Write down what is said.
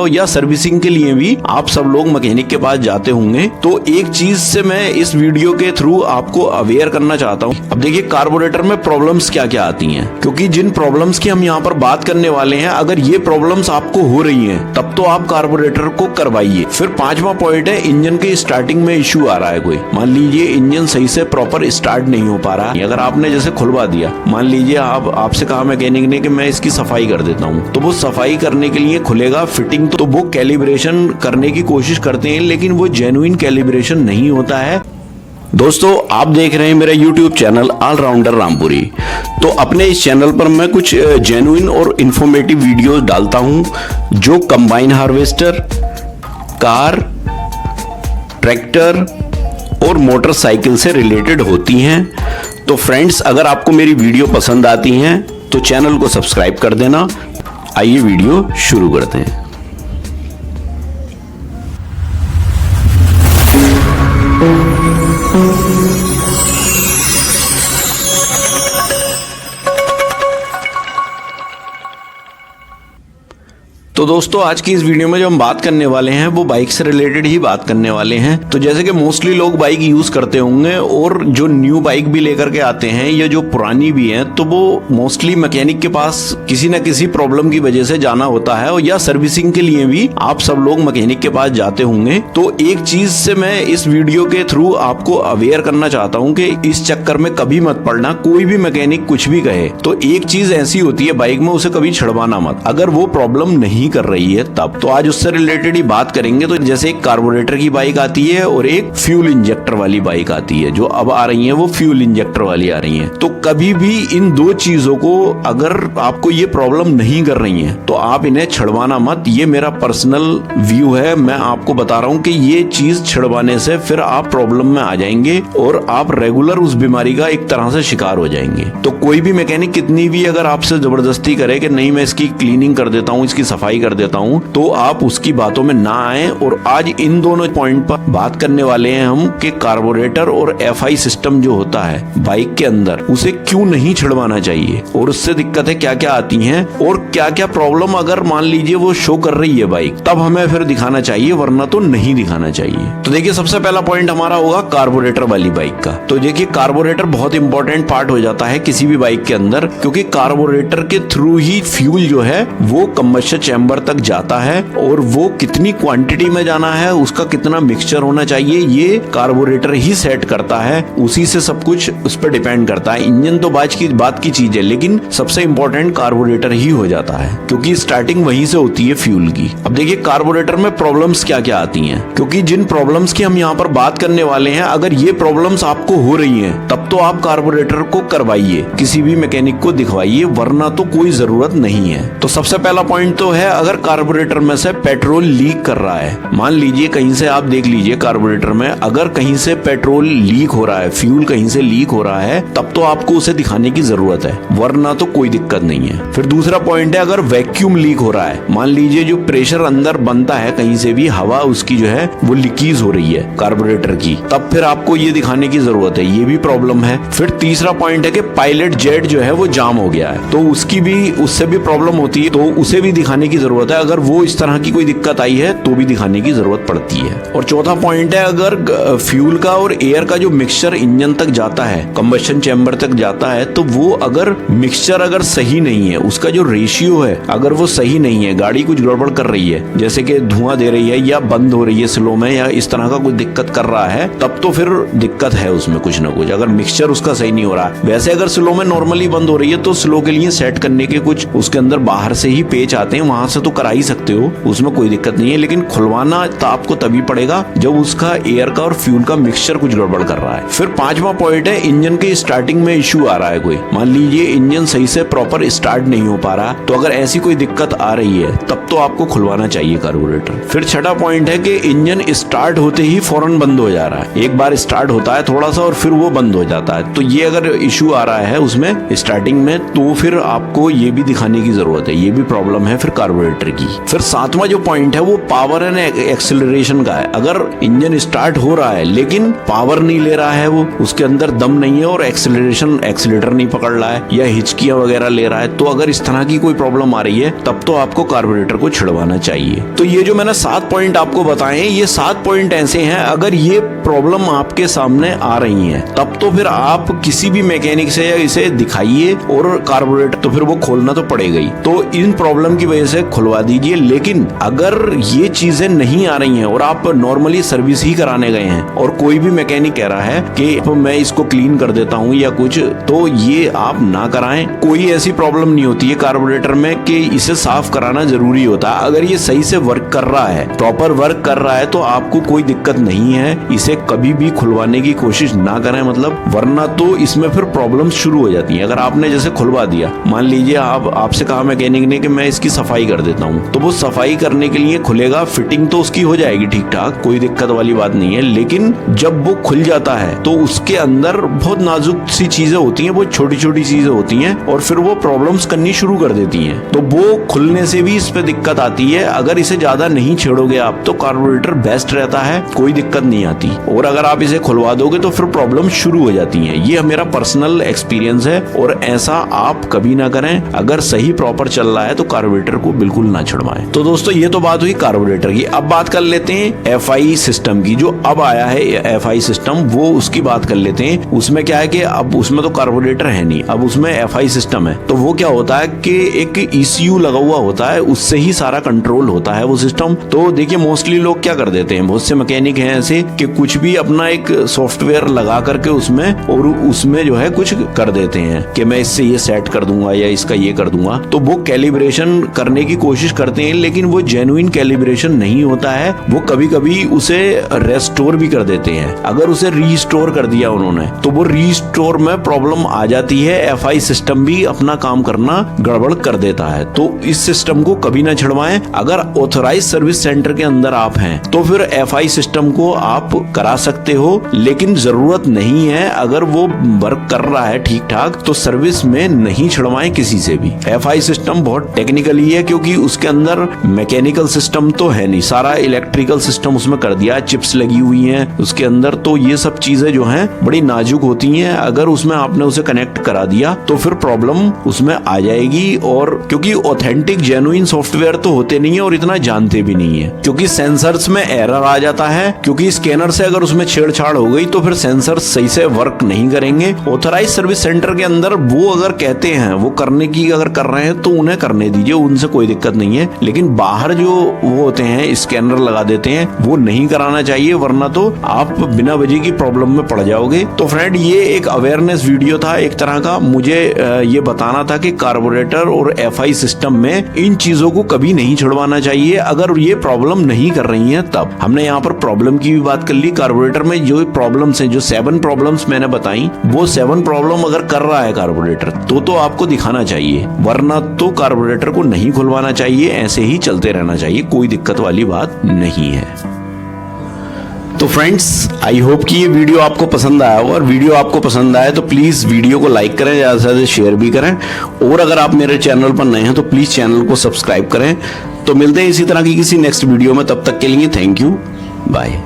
और या सर्विसिंग के लिए भी आप सब लोग मैकेनिक के पास जाते होंगे। तो एक चीज से मैं इस वीडियो के थ्रू आपको अवेयर करना चाहता हूँ। अब देखिए कार्बोरेटर में प्रॉब्लम्स क्या क्या आती हैं, क्योंकि जिन प्रॉब्लम्स की हम यहाँ पर बात करने वाले हैं, अगर ये प्रॉब्लम्स आपको हो रही हैं तब तो आप कार्बोरेटर को करवाइए। फिर पांचवा पॉइंट है, इंजन के स्टार्टिंग में इश्यू आ रहा है कोई, मान लीजिए इंजन सही से प्रॉपर स्टार्ट नहीं हो पा रहा है। अगर आपने जैसे खुलवा दिया, मान लीजिए आपसे कहा मैकेनिक ने कि मैं इसकी सफाई कर देता हूँ, तो वो सफाई करने के लिए खुलेगा फिटिंग, तो वो कैलिब्रेशन करने की कोशिश करते हैं, लेकिन वो जेन्युइन कैलिब्रेशन नहीं होता है। दोस्तों आप देख रहे हैं मेरा YouTube चैनल ऑलराउंडर रामपुरी। तो अपने इस चैनल पर मैं कुछ जेन्युइन और इंफॉर्मेटिव वीडियोस डालता हूं जो कंबाइन हार्वेस्टर, कार, ट्रैक्टर और मोटरसाइकिल से रिलेटेड होती हैं। तो फ्रेंड्स, अगर आपको मेरी वीडियो पसंद आती हैं तो चैनल को सब्सक्राइब कर देना। आइए वीडियो शुरू करते हैं। तो दोस्तों आज की इस वीडियो में जो हम बात करने वाले हैं वो बाइक से रिलेटेड ही बात करने वाले हैं। तो जैसे कि मोस्टली लोग बाइक यूज करते होंगे और जो न्यू बाइक भी लेकर के आते हैं या जो पुरानी भी हैं, तो वो मोस्टली मैकेनिक के पास किसी न किसी प्रॉब्लम की वजह से जाना होता है, और या सर्विसिंग के लिए भी आप सब लोग मैकेनिक के पास जाते होंगे। तो एक चीज से मैं इस वीडियो के थ्रू आपको अवेयर करना चाहता हूँ कि इस चक्कर में कभी मत पड़ना। कोई भी मैकेनिक कुछ भी कहे तो एक चीज ऐसी होती है बाइक में, उसे कभी छिड़वाना मत, अगर वो प्रॉब्लम नहीं कर रही है तब। तो आज उससे रिलेटेड ही बात करेंगे। तो जैसे एक कार्बोरेटर की बाइक आती है और एक फ्यूल इंजेक्टर वाली बाइक आती है, जो अब आ रही है वो फ्यूल इंजेक्टर वाली आ रही है। तो कभी भी इन दो चीजों को, अगर आपको ये प्रॉब्लम नहीं कर रही है तो आप इन्हें छिड़वाना मत। ये मेरा पर्सनल व्यू है, मैं आपको बता रहा हूँ कि ये चीज छिड़वाने से फिर आप प्रॉब्लम में आ जाएंगे और आप रेगुलर उस बीमारी का एक तरह से शिकार हो जाएंगे। तो कोई भी मैकेनिक कितनी भी अगर आपसे जबरदस्ती करे कि नहीं मैं इसकी क्लीनिंग कर देता हूँ, इसकी सफाई कर देता हूं, तो आप उसकी बातों में ना आए। और आज इन दोनों पॉइंट पर बात करने वाले हैं हम कि कार्बोरेटर और एफआई सिस्टम जो होता है बाइक के अंदर, उसे क्यों नहीं छिड़वाना चाहिए और उससे दिक्कतें क्या क्या आती हैं और क्या क्या प्रॉब्लम अगर मान लीजिए वो शो कर रही है बाइक, तब हमें फिर दिखाना चाहिए, वरना तो नहीं दिखाना चाहिए। तो देखिए सबसे पहला पॉइंट हमारा होगा कार्बोरेटर वाली बाइक का। तो देखिए कार्बोरेटर बहुत इंपॉर्टेंट पार्ट हो जाता है किसी भी बाइक के अंदर, क्योंकि कार्बोरेटर के थ्रू ही फ्यूल जो है वो कंबशन चैम्बर तक जाता है, और वो कितनी क्वांटिटी में जाना है, उसका कितना मिक्सचर होना चाहिए, ये कार्बोरेटर ही सेट करता है। उसी से सब कुछ उस पर डिपेंड करता है। इंजन तो बात की चीज है, लेकिन सबसे इंपॉर्टेंट कार्बोरेटर ही हो जाता है, क्योंकि स्टार्टिंग वहीं से होती है फ्यूल की। अब देखिए कार्बोरेटर में प्रॉब्लम्स क्या क्या आती हैं, क्योंकि जिन प्रॉब्लम्स की हम यहाँ पर बात करने वाले हैं, अगर ये प्रॉब्लम्स आपको हो रही हैं तब तो आप कार्बोरेटर को करवाइए, किसी भी मैकेनिक को दिखवाइए, वरना तो कोई जरूरत नहीं है। तो सबसे पहला पॉइंट तो है, अगर कार्बोरेटर में से पेट्रोल लीक कर रहा है, मान लीजिए कहीं से आप देख लीजिए कार्बोरेटर में अगर कहीं से पेट्रोल लीक हो रहा है, फ्यूल कहीं से लीक हो रहा है, तब तो आपको उसे दिखाने की जरूरत है, वरना तो कोई दिक्कत नहीं है। फिर दूसरा पॉइंट है, अगर वैक्यूम लीक हो रहा है, मान लीजिए जो प्रेशर अंदर बनता है कहीं से भी, हवा उसकी जो है वो लीकेज हो रही है कार्बोरेटर की, तब फिर आपको ये दिखाने की जरूरत है, ये भी प्रॉब्लम है। फिर तीसरा पॉइंट है कि पायलट जेट जो है वो जाम हो गया है, तो उससे भी प्रॉब्लम होती है, तो उसे भी दिखाने की जरूरत है। अगर वो इस तरह की कोई दिक्कत आई है तो भी दिखाने की जरूरत पड़ती है। और चौथा पॉइंट है, अगर फ्यूल का और एयर का जो मिक्सचर इंजन तक जाता है, कंबशन चैम्बर तक जाता है, तो वो अगर मिक्सचर अगर सही नहीं है, उसका जो रेशियो है अगर वो सही नहीं है, गाड़ी कुछ गड़बड़ कर रही है, जैसे कि धुआं दे रही है या बंद हो रही है स्लो में, या इस तरह का कोई दिक्कत कर रहा है, तब तो फिर दिक्कत है उसमें कुछ ना कुछ, अगर मिक्सचर उसका सही नहीं हो रहा है। वैसे अगर स्लो में नॉर्मली बंद हो रही है तो स्लो के लिए सेट करने के कुछ उसके अंदर बाहर से ही पेच आते हैं, वहां से तो करा ही सकते हो, उसमें कोई दिक्कत नहीं है। लेकिन खुलवाना तो आपको तभी पड़ेगा जब उसका एयर का और फ्यूल का मिक्सचर कुछ गड़बड़ कर रहा है। फिर पांचवा पॉइंट है, इंजन के स्टार्टिंग में इश्यू आ रहा है कोई, मान लीजिए इंजन सही से प्रॉपर स्टार्ट नहीं हो पा रहा, तो अगर ऐसी कोई दिक्कत आ रही है तब तो आपको खुलवाना चाहिए कार्बोरेटर। फिर छठा पॉइंट है कि इंजन स्टार्ट होते ही फौरन बंद हो जा रहा है, एक बार स्टार्ट होता है थोड़ा सा और फिर वो बंद हो जाता है, तो ये अगर इश्यू आ रहा है उसमें स्टार्टिंग में, तो फिर आपको ये भी दिखाने की जरूरत है, ये भी प्रॉब्लम है फिर कार्बोरेटर कार्बोरेटर की। फिर सातवां जो पॉइंट है वो पावर एंड एक्सेलरेशन का है। अगर इंजन स्टार्ट हो रहा है लेकिन पावर नहीं ले रहा है, वो उसके अंदर दम नहीं है और एक्सेलेटर नहीं पकड़ रहा है या हिचकियां वगैरह ले रहा है, तो अगर इस तरह की कोई प्रॉब्लम आ रही है तब तो आपको कार्बोरेटर को छिड़वाना चाहिए। तो ये जो मैंने 7 पॉइंट आपको बताए हैं, ये 7 पॉइंट ऐसे हैं, अगर ये प्रॉब्लम आपके सामने आ रही है तब तो फिर आप किसी भी मैकेनिक से इसे दिखाइए और कार्बोरेटर तो फिर वो खोलना तो पड़ेगा ही। तो इन प्रॉब्लम की वजह से खुलवा दीजिए। लेकिन अगर ये चीजें नहीं आ रही हैं और आप नॉर्मली सर्विस ही कराने गए हैं और कोई भी मैकेनिक कह रहा है कि मैं इसको क्लीन कर देता हूँ या कुछ, तो ये आप ना कराएं। कोई ऐसी प्रॉब्लम नहीं होती है कार्बोरेटर में कि इसे साफ कराना जरूरी होता है। अगर ये सही से वर्क कर रहा है, प्रॉपर वर्क कर रहा है, तो आपको कोई दिक्कत नहीं है। इसे कभी भी खुलवाने की कोशिश ना करें, मतलब वरना तो इसमें फिर प्रॉब्लम शुरू हो जाती है। अगर आपने जैसे खुलवा दिया, मान लीजिए आपसे कहा मैकेनिक ने कि मैं इसकी सफाई कर देता हूँ, तो वो सफाई करने के लिए खुलेगा, फिटिंग तो उसकी हो जाएगी ठीक ठाक, कोई दिक्कत वाली बात नहीं है। लेकिन जब वो खुल जाता है तो उसके अंदर बहुत नाजुक सी चीजें होती हैं, बहुत छोटी छोटी चीजें होती हैं और फिर वो प्रॉब्लम्स करनी शुरू कर देती हैं। तो वो खुलने से भी इस पे दिक्कत आती है। अगर इसे ज्यादा नहीं छेड़ोगे आप तो कार्बोरेटर बेस्ट रहता है, कोई दिक्कत नहीं आती। और अगर आप इसे खुलवा दोगे तो फिर प्रॉब्लम शुरू हो जाती है। ये मेरा पर्सनल एक्सपीरियंस है और ऐसा आप कभी ना करें। अगर सही प्रॉपर चल रहा है तो कार्बोरेटर को बिल्कुल ना छिड़वाएं। तो दोस्तों ये तो बात हुई कार्बोरेटर की। अब बात कर लेते हैं FI सिस्टम की। जो अब आया है FI सिस्टम, वो उसकी बात कर लेते हैं। उसमें क्या है कि अब उसमें तो कार्बोरेटर है नहीं, अब उसमें FI सिस्टम है। तो वो क्या होता है कि एक ECU लगा हुआ होता है, उससे ही सारा कंट्रोल होता है वो सिस्टम। तो देखिए मोस्टली लोग क्या कर देते हैं, बहुत से मैकेनिक हैं ऐसे कि कुछ भी अपना एक सॉफ्टवेयर लगा करके उसमें जो है कुछ कर देते हैं कि मैं इससे ये सेट कर दूंगा या इसका ये कर दूंगा। तो वो कैलिब्रेशन करने की कोशिश करते हैं, लेकिन वो जेन्युइन कैलिब्रेशन नहीं होता है। वो कभी कभी उसे रेस्टोर भी कर देते हैं। अगर उसे रीस्टोर कर दिया उन्होंने तो वो रीस्टोर में प्रॉब्लम आ जाती है। FI सिस्टम भी अपना काम करना गड़बड़ कर देता है। तो इस सिस्टम को कभी ना छिड़वाएं। अगर ऑथराइज सर्विस सेंटर के अंदर आप हैं तो फिर FI सिस्टम को आप करा सकते हो, लेकिन जरूरत नहीं है। अगर वो वर्क कर रहा है ठीक ठाक तो सर्विस में नहीं छिड़वाएं किसी से भी। FI सिस्टम बहुत टेक्निकली है क्योंकि उसके अंदर मैकेनिकल सिस्टम तो है नहीं, सारा इलेक्ट्रिकल सिस्टम उसमें कर दिया, चिप्स लगी हुई हैं उसके अंदर। तो ये सब चीजें जो हैं बड़ी नाजुक होती हैं। अगर उसमें आपने उसे कनेक्ट करा दिया तो फिर प्रॉब्लम उसमें आ जाएगी। और क्योंकि ऑथेंटिक जेन्युइन सॉफ्टवेयर तो होते नहीं है और इतना जानते भी नहीं है, क्योंकि सेंसर्स में एरर आ जाता है। क्योंकि स्कैनर से अगर उसमें छेड़छाड़ हो गई तो फिर सेंसर सही से वर्क नहीं करेंगे। ऑथराइज सर्विस सेंटर के अंदर वो अगर कहते हैं वो करने की अगर कर रहे हैं तो उन्हें करने दीजिए, उनसे कोई दिक्कत नहीं है। लेकिन बाहर जो वो होते हैं स्कैनर लगा देते हैं, वो नहीं कराना चाहिए, वरना तो आप बिना वजह की प्रॉब्लम में पड़ जाओगे। तो फ्रेंड ये एक अवेयरनेस वीडियो था एक तरह का। मुझे ये बताना था कि कार्बोरेटर और FI सिस्टम में इन चीजों को कभी नहीं छुड़वाना चाहिए अगर ये प्रॉब्लम नहीं कर रही है। तब हमने यहाँ पर प्रॉब्लम की भी बात कर ली। कार्बोरेटर में जो प्रॉब्लम्स हैं, जो 7 प्रॉब्लम्स मैंने बताई, वो 7 प्रॉब्लम अगर कर रहा है कार्बोरेटर तो आपको दिखाना चाहिए, वरना तो कार्बोरेटर को नहीं खुलवाना चाहिए। ऐसे ही चलते रहना चाहिए, कोई दिक्कत वाली बात नहीं है। तो फ्रेंड्स आई होप कि ये वीडियो आपको पसंद आया होगा, और वीडियो आपको पसंद आए तो प्लीज़ वीडियो को लाइक करें, ज़्यादा से ज़्यादा शेयर भी करें। और अगर आप मेरे चैनल पर नए हैं तो प्लीज़ चैनल को सब्सक्राइब करें। तो मिलते हैं इसी तरह की किसी नेक्स्ट वीडियो में, तब तक के लिए थैंक यू, बाय।